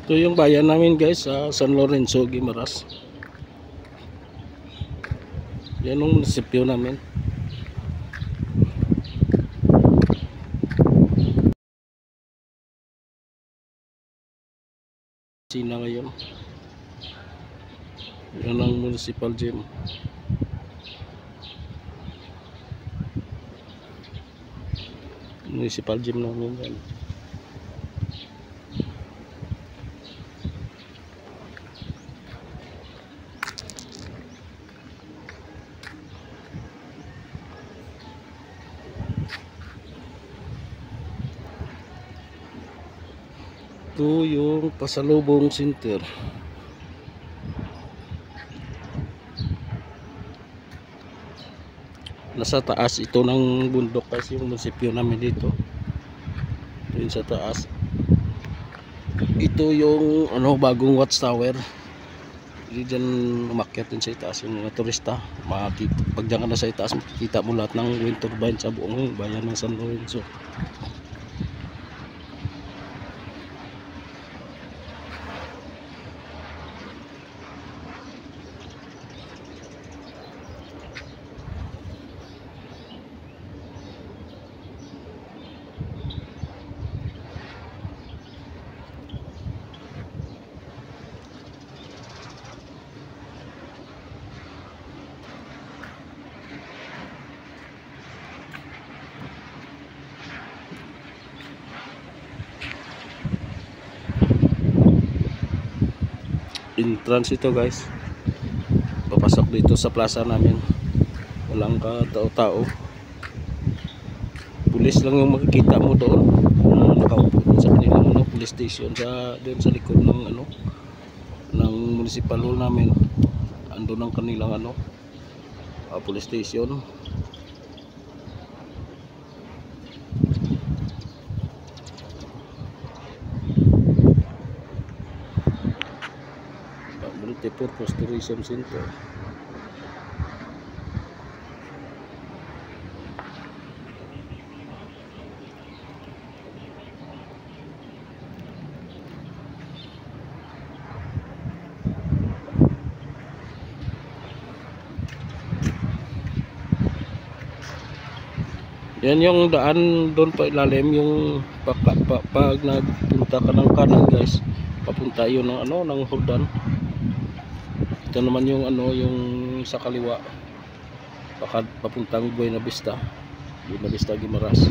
Ito yung bayan namin guys sa San Lorenzo, Guimaras. Yan ang munisipyo namin. Sina ngayon. Yan ang municipal gym. Municipal gym namin yan. Ito yung Pasalubong Center. Nasa taas ito ng bundok kasi yung munisipyo namin dito. Ito yung sa taas. Ito yung bagong watchtower. Diyan umakyat din sa itaas yung mga turista. Pag diyan ka na sa itaas, makikita mo lahat ng wind turbine sa buong bayan ng San Lorenzo. Entrance ito guys, papasok dito sa plaza namin, walang katao-tao, pulis lang yung makikita mo doon, nakaupo doon sa kanilang police station doon sa likod ng ng municipal hall namin. Andun ang kanilang police station. Multipurpose Tourism Center. Yan yung daan doon pa ilalim, yung pag nagpunta ka ng kanan guys, papunta yun ng Hagdan. Ito naman yung yung sa kaliwa, papuntang Buena Vista, Guimaras.